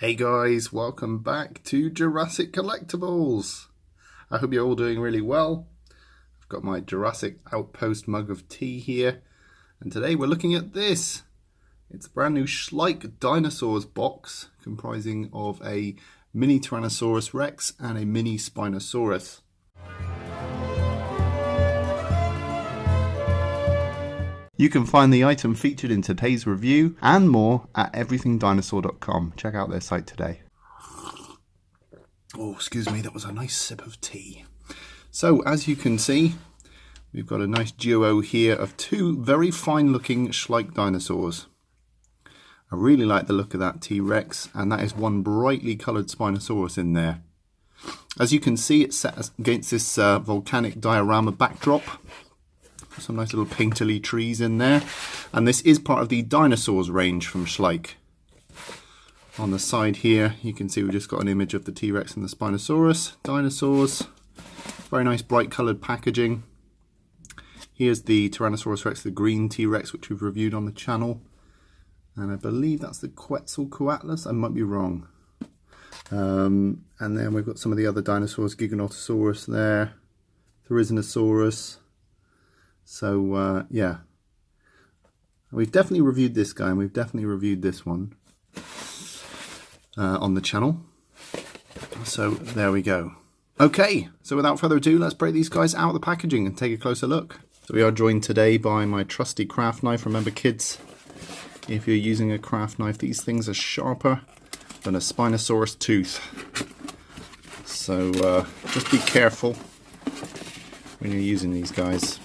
Hey guys, welcome back to Jurassic Collectibles. I hope you're all doing really well. I've got my Jurassic Outpost mug of tea here, and today we're looking at this. It's a brand new Schleich Dinosaurs box comprising of a mini Tyrannosaurus Rex and a mini Spinosaurus. You can find the item featured in today's review and more at everythingdinosaur.com. Check out their site today. Oh, excuse me, that was a nice sip of tea. So, as you can see, we've got a nice duo here of two very fine-looking Schleich dinosaurs. I really like the look of that T.Rex, and that is one brightly coloured Spinosaurus in there. As you can see, it's set against this volcanic diorama backdrop. Some nice little painterly trees in there. And this is part of the Dinosaurs range from Schleich. On the side here, you can see we've just got an image of the T.Rex and the Spinosaurus. Dinosaurs. Very nice bright coloured packaging. Here's the Tyrannosaurus Rex, the green T.Rex, which we've reviewed on the channel. And I believe that's the Quetzalcoatlus. I might be wrong. And then we've got some of the other dinosaurs. Giganotosaurus there. Therizinosaurus. So, yeah, we've definitely reviewed this guy, and we've definitely reviewed this one on the channel. So, there we go. Okay, so without further ado, let's break these guys out of the packaging and take a closer look. So we are joined today by my trusty craft knife. Remember, kids, if you're using a craft knife, these things are sharper than a Spinosaurus tooth. So, just be careful when you're using these guys.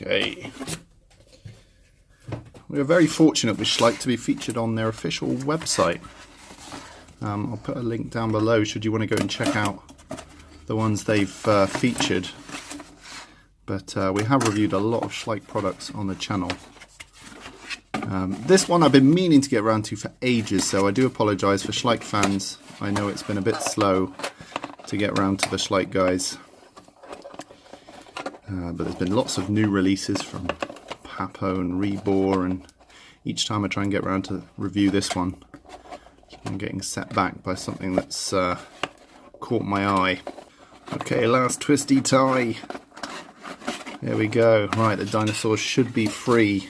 Okay. We are very fortunate with Schleich to be featured on their official website. I'll put a link down below should you want to go and check out the ones they've featured. But we have reviewed a lot of Schleich products on the channel. This one I've been meaning to get around to for ages, so I do apologise for Schleich fans. I know it's been a bit slow to get around to the Schleich guys. But there's been lots of new releases from Papo and Rebor, and each time I try and get around to review this one, I'm getting set back by something that's caught my eye. Okay, last twisty tie. There we go. Right, the dinosaurs should be free.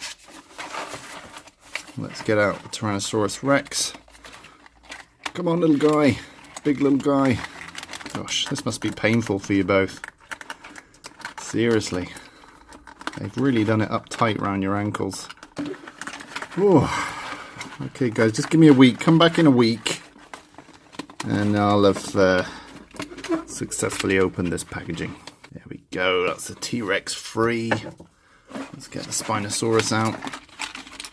Let's get out the Tyrannosaurus Rex. Come on, little guy. Big little guy. Gosh, this must be painful for you both. Seriously, they've really done it uptight around your ankles. Ooh. Okay guys, just give me a week, come back in a week, and I'll have successfully opened this packaging. There we go, that's the T.Rex free. Let's get the Spinosaurus out.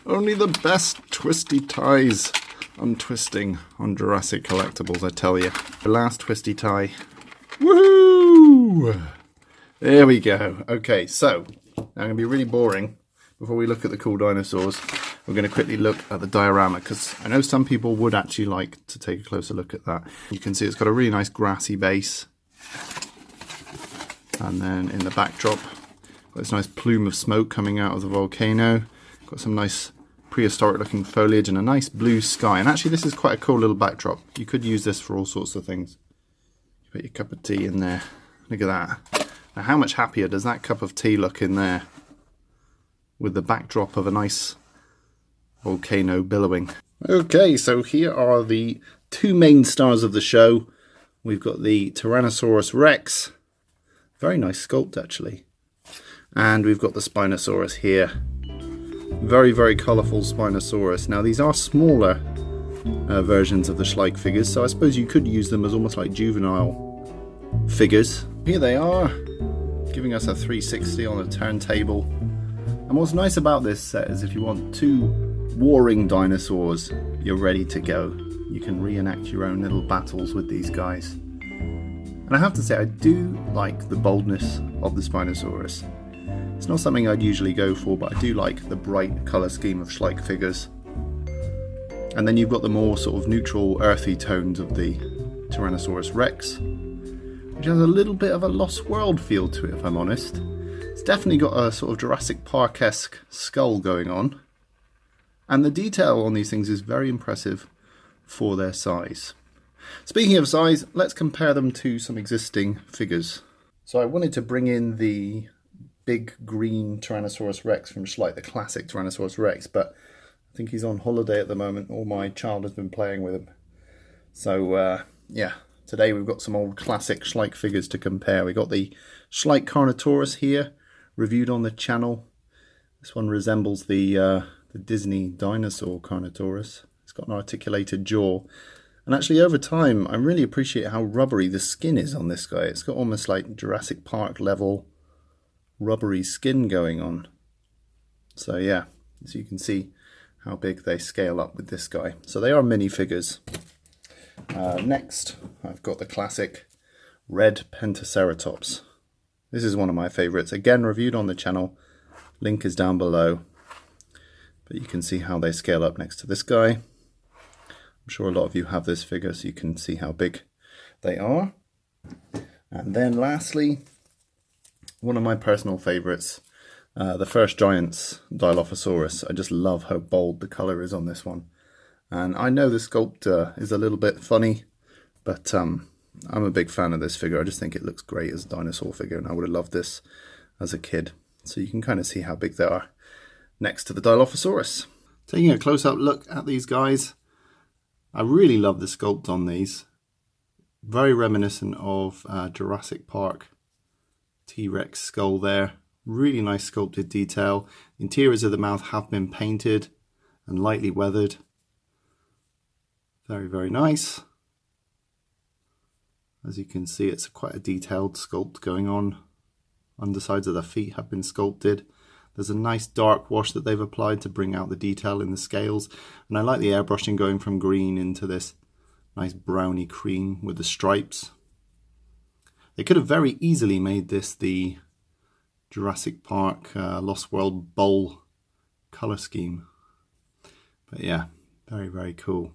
Only the best twisty ties untwisting on Jurassic Collectibles, I tell you. The last twisty tie. Woohoo! There we go. Okay, so now I'm going to be really boring. Before we look at the cool dinosaurs, we're going to quickly look at the diorama, because I know some people would actually like to take a closer look at that. You can see it's got a really nice grassy base. And then in the backdrop, got this nice plume of smoke coming out of the volcano. Got some nice prehistoric looking foliage and a nice blue sky. And actually this is quite a cool little backdrop. You could use this for all sorts of things. You put your cup of tea in there. Look at that. Now, how much happier does that cup of tea look in there with the backdrop of a nice volcano billowing? Okay, so here are the two main stars of the show. We've got the Tyrannosaurus Rex. Very nice sculpt, actually. And we've got the Spinosaurus here. Very, very colourful Spinosaurus. Now, these are smaller versions of the Schleich figures, so I suppose you could use them as almost like juvenile figures. Here they are, giving us a 360 on a turntable. And what's nice about this set is if you want two warring dinosaurs, you're ready to go. You can reenact your own little battles with these guys. And I have to say, I do like the boldness of the Spinosaurus. It's not something I'd usually go for, but I do like the bright colour scheme of Schleich figures. And then you've got the more sort of neutral, earthy tones of the Tyrannosaurus Rex, which has a little bit of a Lost World feel to it, if I'm honest. It's definitely got a sort of Jurassic Park-esque skull going on. And the detail on these things is very impressive for their size. Speaking of size, let's compare them to some existing figures. So I wanted to bring in the big green Tyrannosaurus Rex from Schleich, the classic Tyrannosaurus Rex, but I think he's on holiday at the moment, or my child has been playing with him. So yeah, today we've got some old classic Schleich figures to compare. We've got the Schleich Carnotaurus here, reviewed on the channel. This one resembles the Disney Dinosaur Carnotaurus. It's got an articulated jaw. And actually over time, I really appreciate how rubbery the skin is on this guy. It's got almost like Jurassic Park level rubbery skin going on. So yeah, as you can see how big they scale up with this guy. So they are minifigures. Next, I've got the classic red Pentaceratops. This is one of my favorites. Again, reviewed on the channel. Link is down below. But you can see how they scale up next to this guy. I'm sure a lot of you have this figure, so you can see how big they are. And then lastly, one of my personal favorites, the First Giant's Dilophosaurus. I just love how bold the color is on this one. And I know the sculpt is a little bit funny, but I'm a big fan of this figure. I just think it looks great as a dinosaur figure, and I would have loved this as a kid. So you can kind of see how big they are next to the Dilophosaurus. Taking a close-up look at these guys, I really love the sculpt on these. Very reminiscent of Jurassic Park T.Rex skull there. Really nice sculpted detail. The interiors of the mouth have been painted and lightly weathered. Very, very nice. As you can see, it's quite a detailed sculpt going on. Undersides of the feet have been sculpted. There's a nice dark wash that they've applied to bring out the detail in the scales. And I like the airbrushing going from green into this nice browny cream with the stripes. They could have very easily made this the Jurassic Park Lost World Bowl color scheme. But yeah, very, very cool.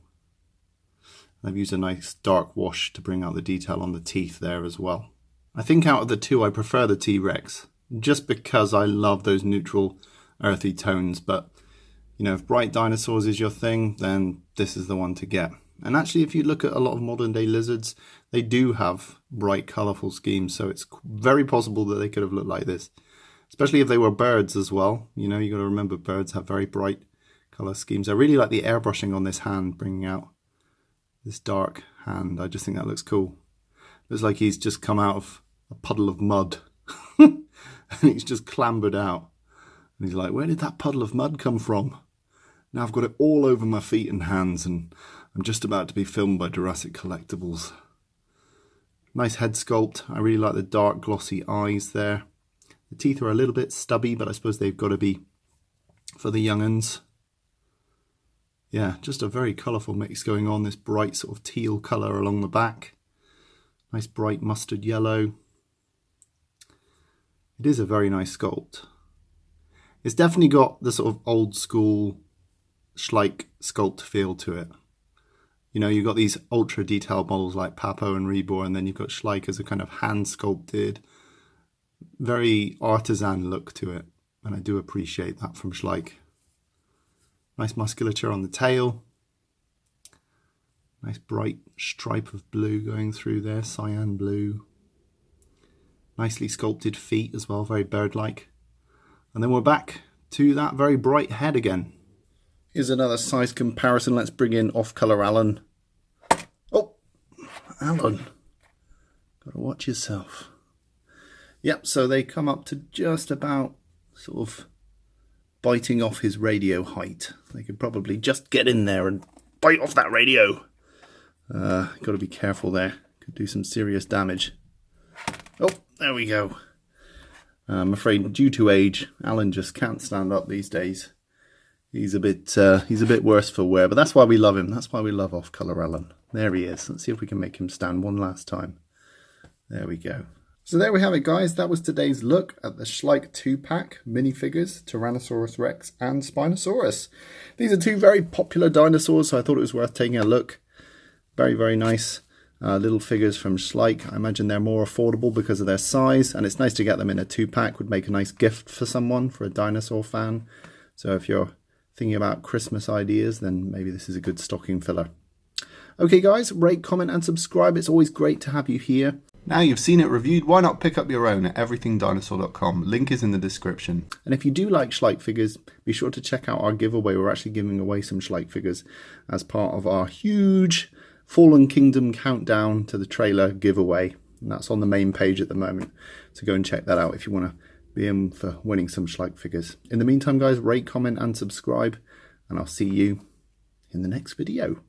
They've used a nice dark wash to bring out the detail on the teeth there as well. I think out of the two, I prefer the T.Rex, just because I love those neutral, earthy tones. But, you know, if bright dinosaurs is your thing, then this is the one to get. And actually, if you look at a lot of modern day lizards, they do have bright, colourful schemes. So it's very possible that they could have looked like this, especially if they were birds as well. You know, you got to remember birds have very bright colour schemes. I really like the airbrushing on this hand, bringing out this dark hand. I just think that looks cool. Looks like he's just come out of a puddle of mud and he's just clambered out. And he's like, where did that puddle of mud come from? Now I've got it all over my feet and hands, and I'm just about to be filmed by Jurassic Collectibles. Nice head sculpt. I really like the dark glossy eyes there. The teeth are a little bit stubby, but I suppose they've got to be for the young'uns. Yeah, just a very colourful mix going on. This bright sort of teal colour along the back. Nice bright mustard yellow. It is a very nice sculpt. It's definitely got the sort of old school Schleich sculpt feel to it. You know, you've got these ultra detailed models like Papo and Rebor, and then you've got Schleich as a kind of hand sculpted, very artisan look to it. And I do appreciate that from Schleich. Nice musculature on the tail. Nice bright stripe of blue going through there, cyan blue. Nicely sculpted feet as well, very bird-like. And then we're back to that very bright head again. Here's another size comparison. Let's bring in off-colour Alan. Oh, Alan. Gotta watch yourself. Yep, so they come up to just about sort of biting off his radio height. They could probably just get in there and bite off that radio. Got to be careful there. Could do some serious damage. Oh, there we go. I'm afraid due to age, Alan just can't stand up these days. He's a bit worse for wear, but that's why we love him. That's why we love off-colour Alan. There he is. Let's see if we can make him stand one last time. There we go. So there we have it, guys. That was today's look at the Schleich 2-pack minifigures, Tyrannosaurus Rex and Spinosaurus. These are two very popular dinosaurs, so I thought it was worth taking a look. Very, very nice little figures from Schleich. I imagine they're more affordable because of their size, and it's nice to get them in a 2-pack. Would make a nice gift for someone, for a dinosaur fan. So if you're thinking about Christmas ideas, then maybe this is a good stocking filler. Okay guys, rate, comment and subscribe. It's always great to have you here. Now you've seen it reviewed, why not pick up your own at everythingdinosaur.com. Link is in the description. And if you do like Schleich figures, be sure to check out our giveaway. We're actually giving away some Schleich figures as part of our huge Fallen Kingdom countdown to the trailer giveaway. And that's on the main page at the moment. So go and check that out if you want to be in for winning some Schleich figures. In the meantime guys, rate, comment and subscribe. And I'll see you in the next video.